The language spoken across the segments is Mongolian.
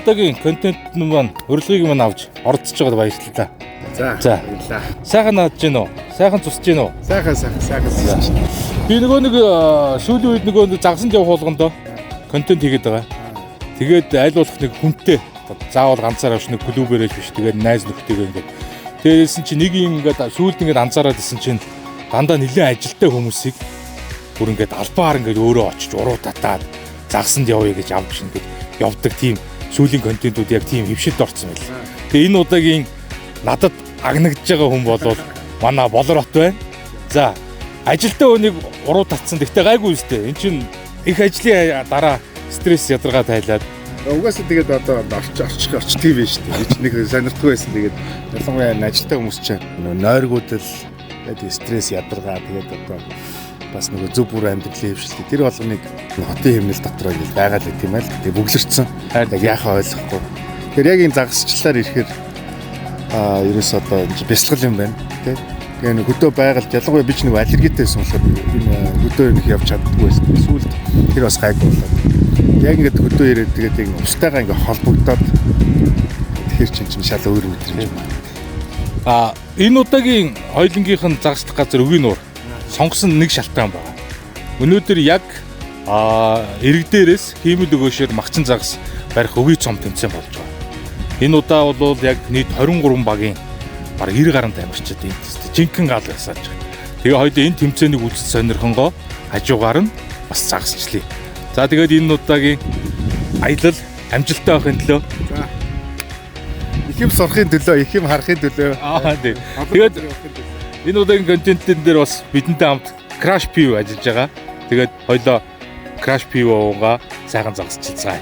удаагийн контент маань урилгыг маань авч оролцож байгаад баярлалаа. За баярлалаа. Сайхан наадж гин үү? Сайхан тусж гин үү? Сайхан. Би нэг сүүлийн үед нөгөө загсанд явах болгондоо контент хийгээд байгаа. Тэгээд аль болох нэг хүнтэй заавал ганцаараа биш нэг клубээрээ биш тэгээд найз нөхдөйгээ ингээд. Тэгээсэн чинь нэг юм ингээд сүүлд ингээд анзаараад исэн чинь дандаа нэлээд ажилтай хүмүүсийг бүр ингээд албаар ингээд өөрөө очиж уруу татаад загсанд явъя гэж авч ингээд явдаг тийм сүүлийн контентууд яг тийм хөвшилд орсон байл. Тэгээ энэ удаагийн надад агнагдж байгаа хүн бол манай Болорот байна. За ажилтай хүнийг уруу татсан. Гэхдээ гайгүй үстэй. Энд чинь их ажлын дараа стресс ядаргаа тайлаад. Угаасаа тэгээд одоо орчих тийм байж шүү дээ. Нэг сонирхдаг байсан. Тэгээд ялангуяа ажилтай хүмүүс чинь нойргуудл тэгээд стресс ядаргаа тэгээд одоо бас нөгөө зөв бүр амьдралын хөвшилтэй. Тэр болгоныг хотын хэмнэл дотроо ингэж байгаа л гэх юм аа л. Тэгээд бүглэрсэн. Яг яахаа ойлгохгүй. Тэр яг энэ загасчлалаар ирэхээр ерөөс одоо бясалгал юм байна. Тэгээд хөдөө байгальд ялангуяа би ч нэг аллергитэй байсан болохоор энэ хөдөө нэг явж чаддаггүй байсан. Сүүлд тэр бас гайгүй болоод. Яг ингээд хөдөө ирээд тэгээд яг устайгаа ингээд холбогдоод тэгэхээр чинь шал өөр мэдрэмж байна. Энэ удаагийн хоёлынгийнх нь загслах газар Өвгийн нуур сонгосон нэг шалтгаан байна. Өнөөдөр яг эрэг дээрээс хиймэл өгөөшөр магчин загас барих өвгийн цом тэмцээн болж байгаа. Энэ удаа бол яг нийт 23 багийн баг 90 гаруй тамирчид энэ жинхэнэ гал ясааж байгаа. Тэгээ хоёул энэ тэмцээнийг үлдсэн сонирхонгоо хажуугаар нь бас загасчлаа. За тэгээд энэ удаагийн аялал амжилттай байхын төлөө их юм сурахын төлөө, их юм харахын төлөө. Тийм. Тэгээд энэ удаагийн контентын дээр бас бидэнтэй хамт Crash Pio ажиллаж байгаа. Тэгээд хоёлоо Crash Pio-га сайхан загасчихсан.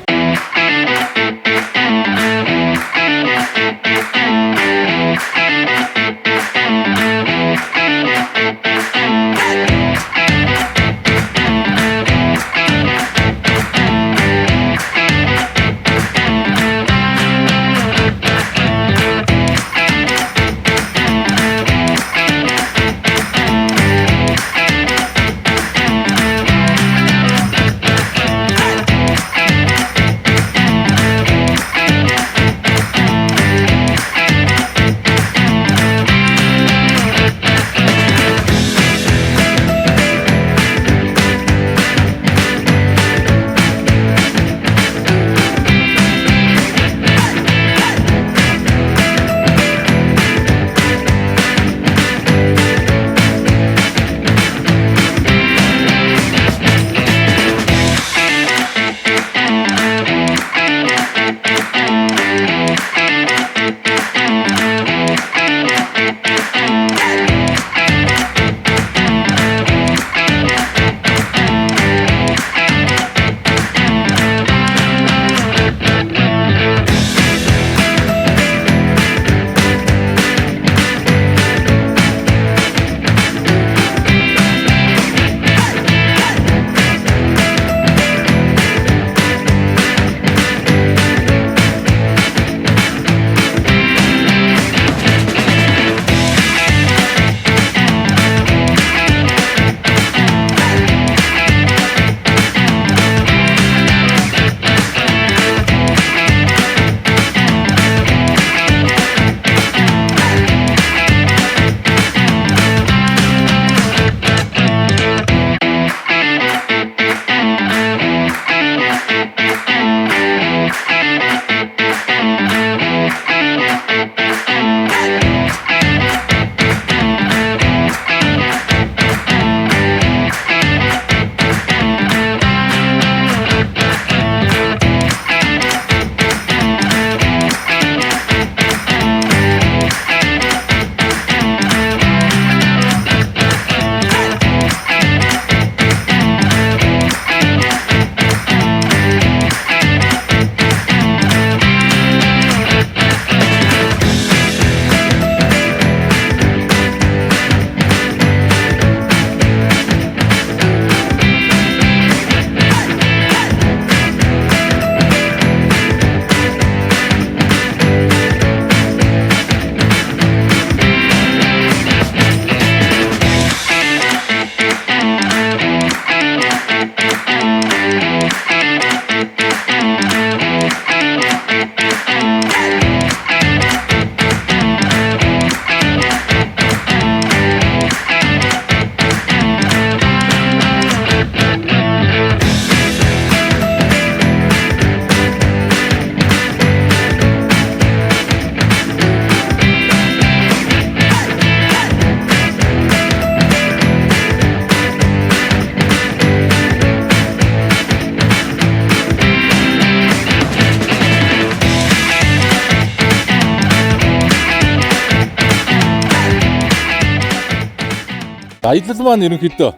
Аялал маань ерөнхийдөө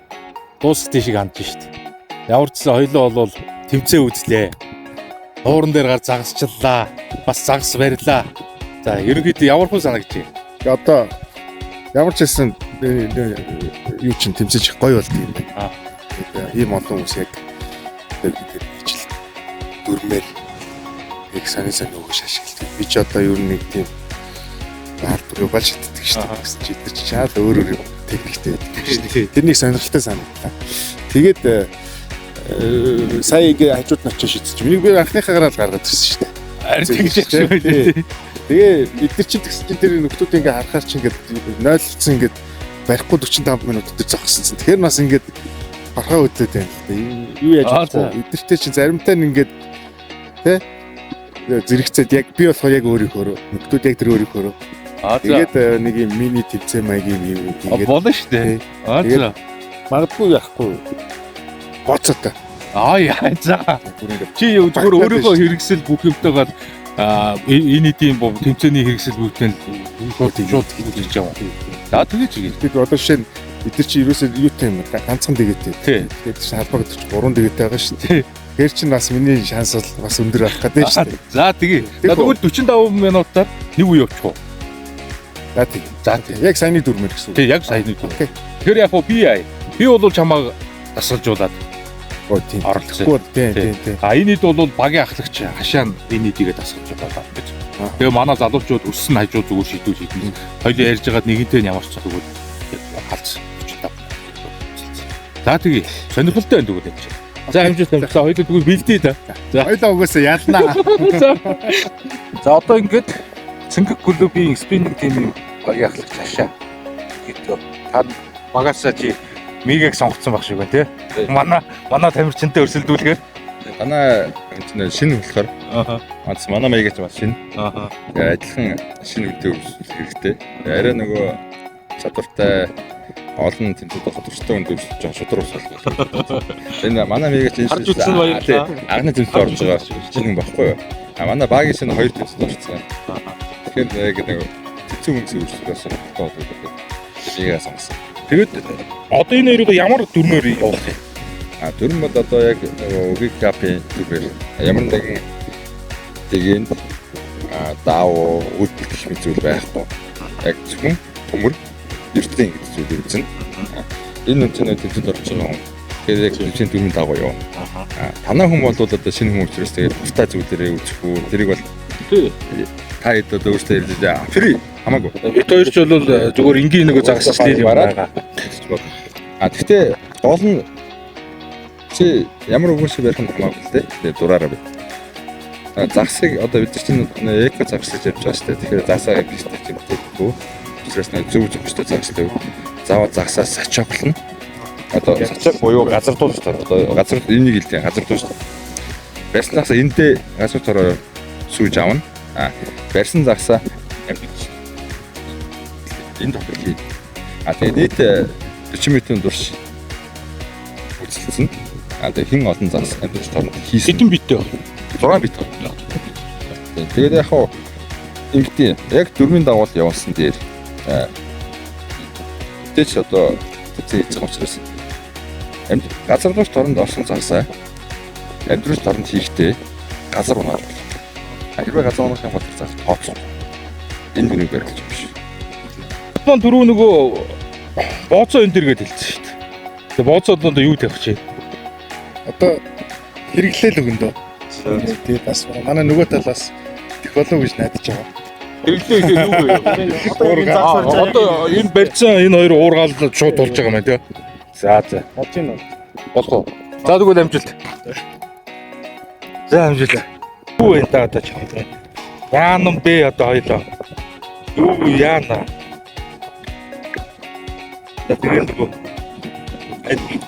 дуусах тийшээ хандж шít. Ямар ч зүйл хоёлоо бол тэмцээ үзлээ. Ууран дээр гар загасчлаа. Бас загас барьлаа. За ерөнхийдөө ямар хүн санагдчих. Одоо ямар ч хэлсэн юу чин тэмцэж гоё болд юм байна. Ийм олон хүмүүс яг ижил дүрмээр яг саний өгөш ашигладаг. Би ч одоо ер нь нэг тийм халдвар болж иддэг шүү дээ. Гэсэн чи идэж чаал өөр техниктэй байдаг шүү дээ. Тэрнийг сонирхолтой санагдлаа. Тэгээд сая ингээ хажууд нь очиж шийдчих. Миний би анхныхаа гараад ирсэн шүү дээ. Ард тэгж шүү. Тэгээ эдгээр чинь тэгсэн чинь тэр нөхдүүд ингээ харахаар чи ингээ 0-ц ингээ барихгүй 45 минут өдөр зогссон. Тэгэхээр бас ингээ харахаа өдлөөд байна л дээ. Юу яаж болохгүй. Эдгэртэй чинь заримтай нь ингээ тэ зэрэгцээд яг би болохоор яг өөрийнхөө нөхдүүд яг тэр өөрийнхөө. Тэгээд нэг юм мини тэмцээн маягийн юм тэгээд болно шүү дээ. За. Магадгүй яахгүй. Гоцоотой. Яа за. Чи зүгээр өөрийнхөө хэрэгсэл бүх юмтайгаар энэ тийм тэмцээний хэрэгсэл бүгдээ шууд хийж яваа. За тэгэж хийж. Бид одоо жишээ нь эдгээр чи ерөөсөө юутай юм ганцхан дэгээтэй. Тэгээд чи халбаг гэж 3 дэгээтэй байгаа шүү дээ. Тэр чинь бас миний шанс бол бас өндөр авах гэдэг шүү дээ. За тэгээ. Тэгвэл 45 минутаар нэг үе явчих уу? За тэгээ. За тэгээ. Яг саяны дүрмээр гэсэн үг. Тэг яг саяны дүр. Тэгэхээр яг би бол чамааг тасалжуулаад тийм. Орлогчгүй тийм. Энэд бол багийн ахлагч хашаа энэдийгээ тасалжуулаад гэж. Тэгээ манай залуучууд өссөн хажуу зүгээр шийдүүл хийдэн. Хоёул ярьж байгаад нэгэнтэй нь ямар ч зүгээр халц. За тэгээ. Сонирхолтой байна тэгвэл энэ. За амжилт тавьлаа. Хоёул тэгвэл бэлдээ та. За хоёул угаасаа ялнаа. За одоо ингээд Цэнгэг клубын спиннинг тимийн багийн ахлагч хашаа. Гэдэг. Та багасаа чи мигийг сонгоцсон баг шиг байна тий. Манай тамирчинтай өрсөлдүүлгээр. Манай энэ шинэ болохоор онц манай маягач бас шинэ. Адилхан шинэ үедээ өрсөлдөх хэрэгтэй. Арай нөгөө чадвартай олон тэмцээд тодорхойтой үнд өрсөлдөж байгаа шудраг усалж. Энэ манай маягач энэ анхны тэмцээнд орж байгаа шинэ багхгүй юу? Манай багийн шинэ 2 тэмцээнд орсон. Тэгэхээр яг нэг тэмцээн үнсээ өрсөлдөхөөс тоо гэдэг. Мигээ сонгосон. Тэгээд одоо энэ хоёрыг ямар дүрмээр явуулах юм? Дүрм бол одоо яг УГК-ийн дүрмээр ямар нэгэн тэгээд даав үлдэх гэх мэт зүйл байхгүй. Яг зөвхөн төмөр ертөнцийн гэдэг зүйл үүсэн. Энэ үнцэнэ тэмцээд орж байгаа хүн. Тэгээд яг тэмцээний дүрмийн дагуу юу. Танай хүн бол одоо шинэ хүн учраас тэгээд тустай зүйлээрээ үүсэх үү. Тэрийг бол та хэд одоо өөртөө ярьж байгаа. Фри хамаагүй. Бид хоёр ч бол зүгээр энгийн нэг загасчлал юм байгаа. Гэхдээ гол нь чи ямар өгөөс барих нь хамаагүй л дээ. Тэгээ дураараа бай. Загсыг одоо бид чинь эко загсаж явж байгаа шүү дээ. Тэгэхээр засаа бистэ чимтэйггүй. Учраас нэг зөв зөвхөстэй загстай. Заавал загсаас сачаа болно. Одоо сачаа буюу газар дууш тоо. Одоо газар энийг хэлдэг газар дууш. Барьснаас эндээ газар төрөө сүйж авна. Барьсан загсаа энэ дотор хий. Тэгээд нийт 40 м дурш үзэлцэн. Тэгээд хин олон загс амьдч торонд хийсэн. Хэдэн битээ? 6 бит. Тэгээд яг хоо ингэдэй яг дөрвийн дагуул явуулсан дээр тэч одоо зээц учраас амьд газар дууш торонд орсон загсаа амьдрууч торонд хийхдээ газар унаад байна. Хэрвээ газар унах юм бол загс тооцсон. Энэ дүнийг барилж юм шиг. Тон дөрөв нөгөө бооцоо энэ дэр гэдээ хэлсэн шүү дээ. Тэгээ бооцоод одоо юу тавих чи? Одоо хэрэглээл өгөн дөө. Тэгээд бас манай нөгөө талаас технологи гэж найдаж байгаа. Хэрэглээ юу вэ? Одоо энэ барьсан энэ хоёр уургаал шууд болж байгаа юм байна тий. За. Болж байна уу? Болох уу? За тэгвэл амжилт. За амжилт. Юу вэ та одоо ч. Яанам бэ одоо хоёлоо. Юу яана? Тэгээд нөгөө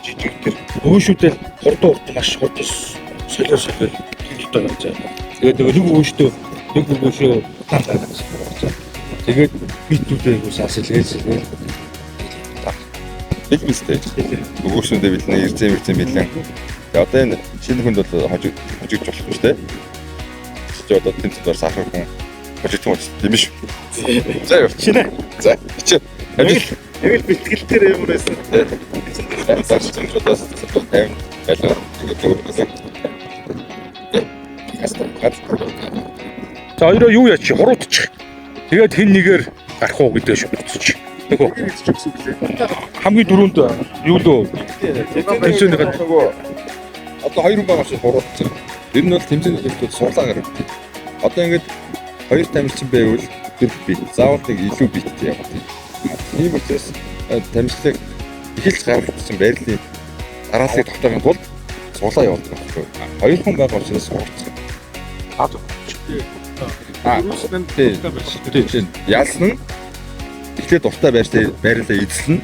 жижиг тэр өөшүүтэй хурдан маш хурдан солио хийдэг байгаа. Тэгээд нэг өөштэй нэг өөшөө тэгээд битүүдээ сасэлгээс Бил бистэй. Өгөөшөндөө бэлнэ эрзээ бэлэн. Тэгээ одоо энэ шинэ хүнд бол хожигдж болох шүү дээ. Чи одоо тэнцээр сахар хүн хожигдсон юм биш үү? За явчих. За чи. Яг л бэлтгэлтэр ямар байсан. Загс зэмжүүдээс тайван байлаа. За хоёроо юу яач хуруутчих. Тэгээд хэн нэгээр гарах уу гэдэг шиг бодчих. Нөгөө хамгийн дөрөнд юу лөө тэмцээнийхээ нөгөө одоо хоёр хүн байгаа шиг хуруутчих. Тэр нь бол тэмцээний төлөвлөлт сурлаа гарав. Одоо ингээд хоёр тамирчин байвал дөрв бит. Заавал нэг илүү биттэй явах тийм. Тийм учраас тамирчлыг эхэлж гаргах чинь байрлалын дарааллыг тогтоохын тулд суулаа явуулдаг байхгүй. Хоёр хүн байгаа учраас суурчих. Тийм. Ялсан нь эхлээд дуртай байрлалаа эзэлнэ.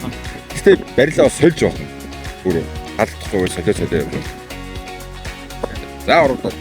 Гэхдээ байрлалаа сольж явах. Өөрөө алдахгүй солио явах. За ороо.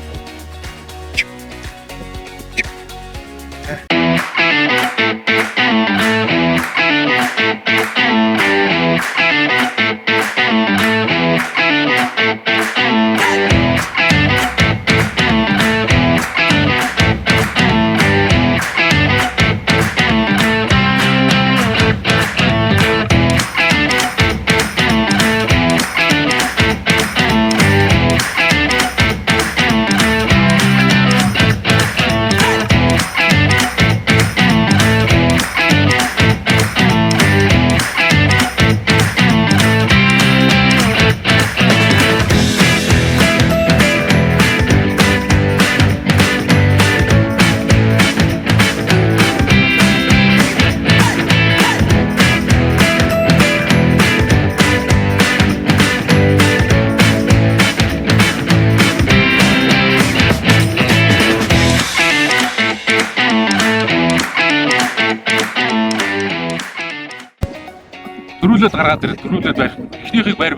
дөрүүлээд гаргаад ирэл дөрүүлээд байр. Эхнийхийг байр.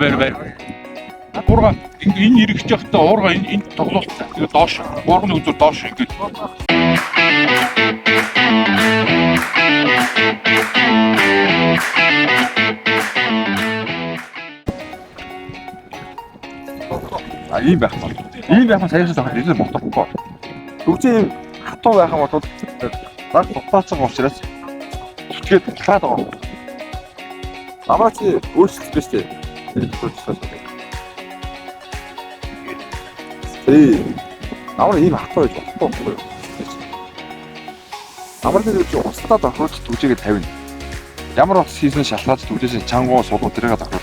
Уурга энэ ирэх жоохтой уурга энэ тоглолттой. Тэгээ доош. Уурганы үзүүр доош ингэж. Ийм байх бол. Ийм байх нь саяхан зохиол илүү ботохгүй. Төвчөө ийм хатуу байх юм бол баг тутаацсан учраас тэгээд талаад байгаа. Амаач өөрчлөлт биш үү? Амар ийм хатуу байж болохгүй. Амар дээр үгүй устдаад ороход түжээгээ тавина. Ямар ус хийсэн шалтгаалж түжээс чангуу сулуу тэрэг авах.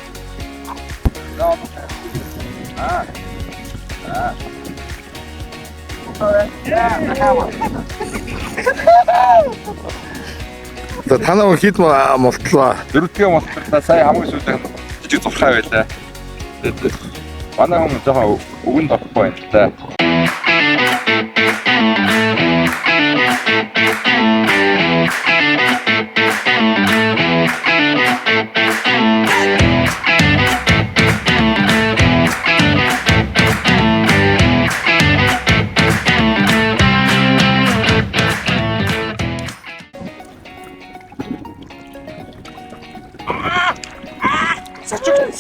Танаа хит молтлоо. Дөрөвдүгээр молтлоо сая хамгийн сүүлд жижиг зурхаа байлаа. Тэгээд манай хүн жоохон өгөнд орохгүй байна л да.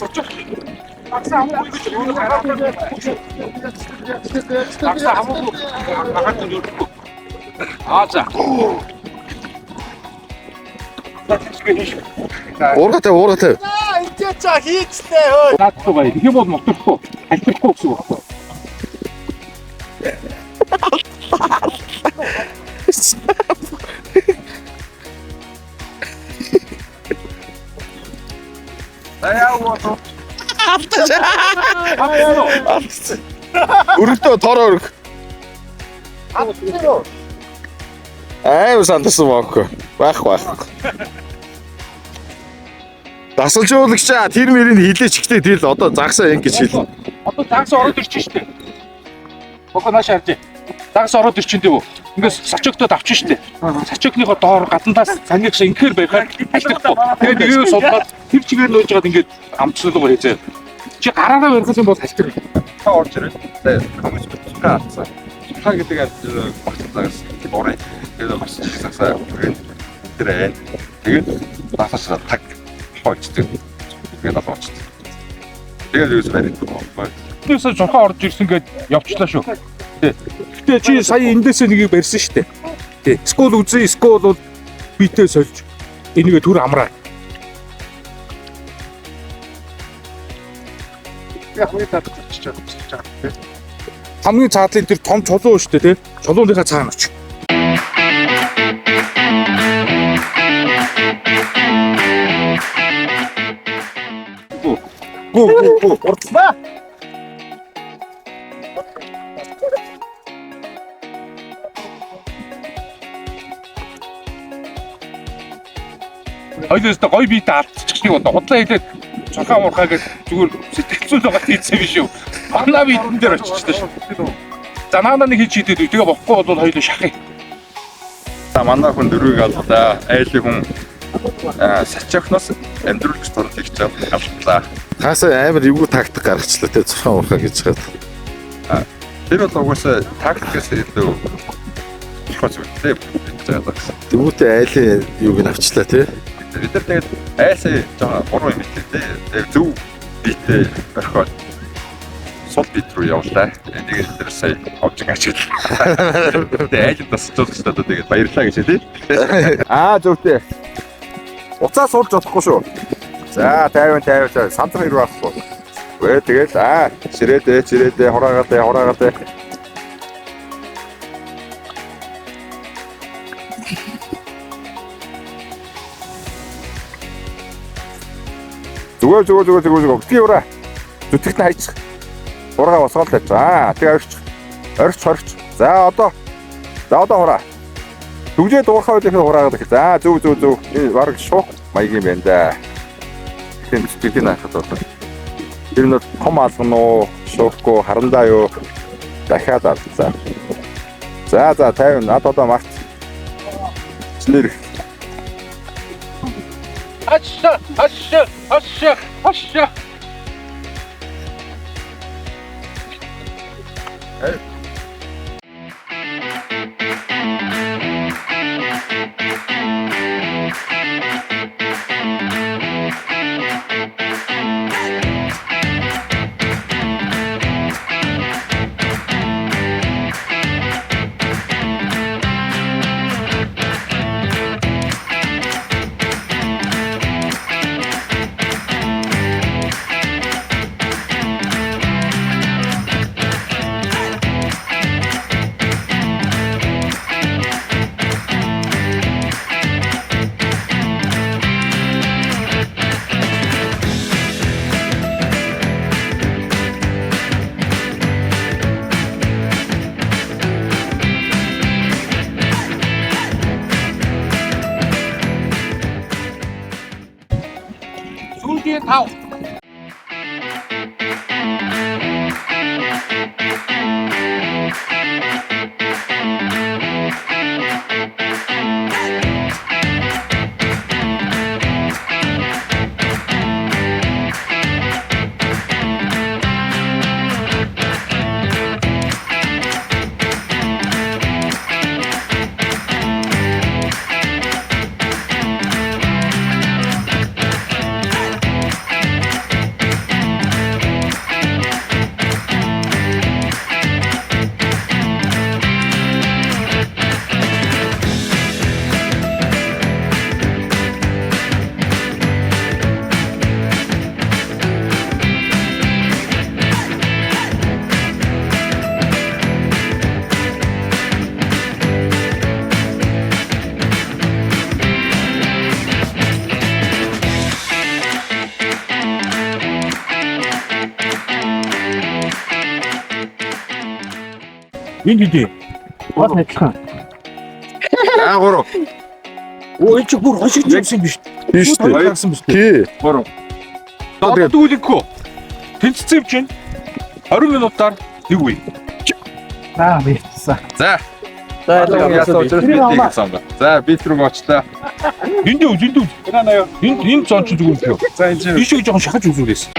Сочок. Такса хамаагүй гэж юу гараад байна. Такса хамаагүй гараад байна. За. Уургатай. Энд чаа хийцтэй хөө. Наадгүй бай. Их бол моторхгүй. Албирахгүй гэсэн үг байна. Өргөдөө тор өрг. Сандарсан баахгүй. Байх. Дасалжуулагчаа тэр мөрийг хилээч ихтэй тэгэл одоо загсаа ингэж хэл. Одоо загс ороод ирчих штеп. Бохоо нааш харж. Загс ороод ирчин дээ. Ингээс сочогтод авчин штеп. Сочогныхоо доор гадандаас санийгш инхээр байхаар альтахгүй. Тэгээд нэгээ судлаад тэр чигээр нөөж жаад ингээд амтчлалгаа хийзээ. Чи гараараа барих юм бол альтер. Та орж ирээ. Тэгээд хамгийн сүүлд хаацсан. Та гэдэг нь багцлагаас орой. Тэгээд бас загсаа тэрээ. Тэгээд дасаа таг хойчдаг. Тэгээд аваач. Тэгээд юус барих юм. Тэрээс журхаа орж ирсэн гээд явчлаа шүү. Гэтэ чи сая эндээсээ нэгийг барьсан штэ. Тий. Скол үзье, скол бол битээ сольж энийгээ түр амраа. Яг хүний татчих чад. Хамгийн цаадлын тэр том чулуу шүү дээ тий. Чулууныхаа цаана очих. Гүү. Урдсна. Хоёулаас та гоё биетэ алдчих шиг одоо худлаа хэлээд цонхаа мурхаа гэж зүгээр сэтгэлзүүл байгаа тийцсэн биш үү. Манай биетэн дээр оччихлаа шүү. За наана нэг хийж хийдээд тэгээ бохгүй бол хоёулаа шахах. За манай хүн дөрвийг аллаа. Айлын хүн сачаахнаас амьдруулж турлыг чад авлаа. Хаасаа амар эвгүй тактик гаргачлаа те цухан уурхаа гэж хаад. Тэр бол угаасаа тактикээс илүү хот үүтэй байгаа. Тэмүүтэ айлын юуг нь авчлаа те. Бид нар тэгээд айлсаа жоо 3 юм хэлээ. Яг зөв битээ орхиод сул бит рүү явлаа. Тэгээд тэр сая овжиг ачаал. Тэгээд айлд тасчихсан одоо тэгээд баярлаа гэж хэлээ. Зөвтэй. Уцаа суулж болохгүй шүү. За 50 сандрын ирүү авахгүй. Вэ тэгэл чирээдээ хураагаадээ. Зүгээр. Би ураа. Зүтгэт нь хайчих. Ураа босгоол тааж. Тэгээ орч. За одоо хураа. Түгжээ дуурхаа үлэхээр хураагаад их. За зөв. Энэ баг шуух маяг юм байна да. Тийм сэтгэлийн хахад бол. Тэр нь том алган уу, шуухгүй харандаа юу дахиад алдсан. За 50 над одоо март. Нэр Ашаа. Сүүлдээ тав. Энд үдээ. Бас адилхан. гурав. Өө чи бүр хошигч юмсан биш. Биш үү? Байгсан биш. Тий. Гурав. Тэгээд дүүлэхгүй. Тэнцсэн чинь 20 минутаар нэг үе. За. За яасан учраас бид хийсэн ба. За бит рүү очлаа. Энд. Энэ зон чи зүгээр шүү. За энэ Биш үү жоохон шахаж үзүүлээс.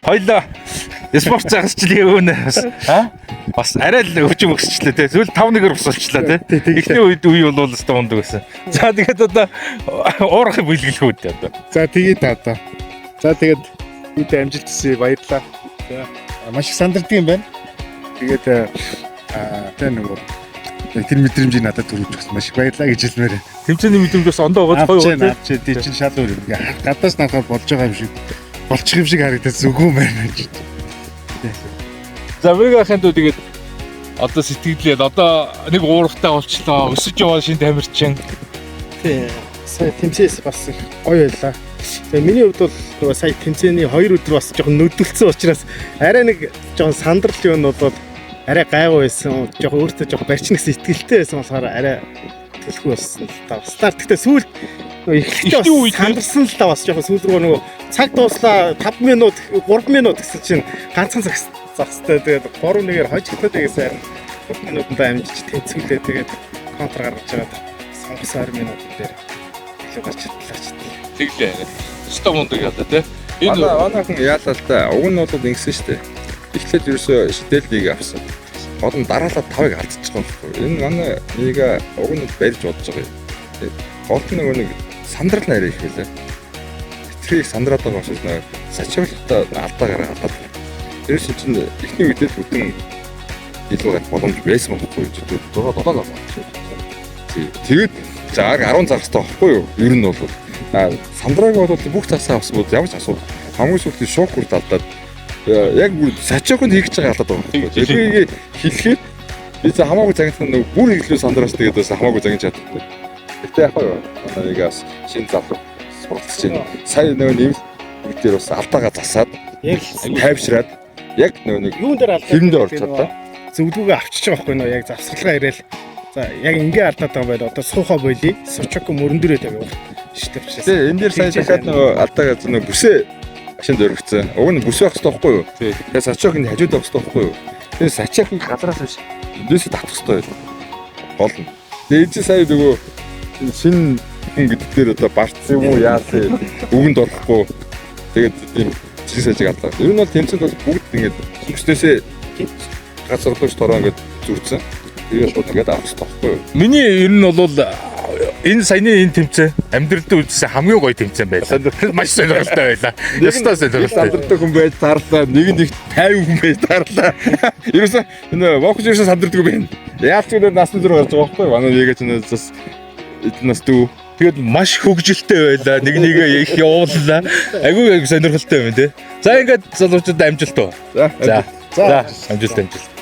Хоёлоо спорт загасчлаа өвнө бас арай л хөгжим өгсчлээ те. Зөвл 5-1-ээр босолчлаа те. Эхний үед үе бол өстой ундаг байсан. За тэгээд одоо уурахыг бэлгэлэх үү одоо. За тэгээд одоо. За тэгээд бид амжилт хүсье баярлалаа. За маш их сандардаг юм байна. Тэгээд тэ нөгөө тэр мэдрэмжийг надад төрүүлж өгсөн маш их баярлалаа гэж хэлмээр байна. Тэмцээний мэдрэмж бас ондоо гоц гоё гоё. Чи тий чин шал өөр юм. Гадаас надад болж байгаа юм шиг болчих юм шиг харагдаж зүгөө байна гэж. За Вегахийн дүү тэгээд одоо сэтгэлээд одоо нэг уурахтай болчлоо. Өсөж яваа шинэ тамирчин. Тий. Сая тэмцээс бас их гоё байлаа. Тэгээ миний хувьд бол нөгөө сая тэмцээний 2 өдөр бас жоохон нөдөлцсөн учраас арай нэг жоохон сандрал юм бол арай гайгүй байсан. Жоохон өөртөө жоохон барьчнаас итгэлтэй байсан болохоор арай төлхөө болсон л та. Старт гэхдээ сүүлд нөгөө эхлэлтэй сандарсан л та бас жоохон сүүл рүү нөгөө цаг дууслаа 5 минут 3 минут гэсэн чинь ганцхан загстай тэгээд 3-1-ээр хожигдоод байсан. 3 минутанд амжиж тэнцвүүлээ тэгээд контр гаргаж аваад сонгосон 20 минут дээр илүү гарч чадлаа. Тэглээ. Өстой мундаг яла те. Манай хүн яалаа л да. Уг нь бол ингэсэн шүү дээ. Эхлээд ерөөсөө шидэлтийг авсан. Гол нь дараалал 5-ыг алдчихж байгаа юм байна. Энэ манай нэг уг нь барьж бодож байгаа юм. Гол нь нэг сандрал нарийн их байлаа. Битрийг сандраад байгаа учраас нэг сачиглалтаа алдаа гаргаад. Тэрс чинь эхний үедээ бүтэн илүү гад боломж байсан байхгүй юу? Дураад байгаа. Тэгээд за 10 цагтай байхгүй юу? Ер нь бол сандрааг бол бүх цасаа авсан бол ямар ч асуудал хамгийн сүүлд шуух хүрт алдаад яг бүр сачиохонд хийж байгаа алдаад байгаа юм. Тэрийг хэлэхэд би за хамаагүй загнах нэг бүр илүү сандраас тэгээд бас хамаагүй загнаж чаддаг. Гэтэ яг юу нэгээс шинэ залуу спортч чинь сая нэг нэмэлт дээр бас алдаага засаад Яг тайвшраад яг нэг юун дээр алдаа хэрэндээ орж чадаа. зөвлөгөө авчиж байгаа байхгүй нөө яг завсгалгаа ирээл. За яг ингээ алдаад байгаа байл одоо суухаа болий. Сочоко мөрөн дөрөө тавь. Штэ. Тэгээ энэ дээр сая дахиад нөгөө алдаага нэг бүсээ машинд өргөцсөн. Уг нь бүс байх хэрэгтэй байхгүй юу? Тэгээ сачиохын хажууд байх хэрэгтэй байхгүй юу? Тэгээ сачиохын газраас биш. Дээсээ татах хэрэгтэй байл. Гол нь. Тэгээ энэ сая нөгөө шинэ хүн гэдэг дээр одоо барцсан юм уу яасан үгэнд орохгүй. Тэгээд тийм зин сажиг алдлаа. Ер нь бол тэмцээнд бол бүгд ингэж хүснээсээ газарлууч тороо ингэж зүрцэн. Тэгээд шууд ингэж авах хэрэгтэй байхгүй юу? Миний ер нь бол энэ саяны энэ тэмцээн амьдралд үзсэн хамгийн гоё тэмцээн байлаа. Маш сонирхолтой байлаа. Ястаа сонирхолтой. Сандардаг хүн байж таарлаа. Нэг 50 хүн байж таарлаа. Ерөөсөө энэ вокс ерөөсөө сандардаг юм байна. Яалч өнөр насны зур гарч байгаа байхгүй юу? Манай нэгэ ч бас эднээс дүү. Тэгээд маш хөгжилтэй байлаа. Нэг нэгээ их явууллаа. Айгүй сонирхолтой юм тий. За ингээд залуучууд амжилт уу. За За амжилт амжилт.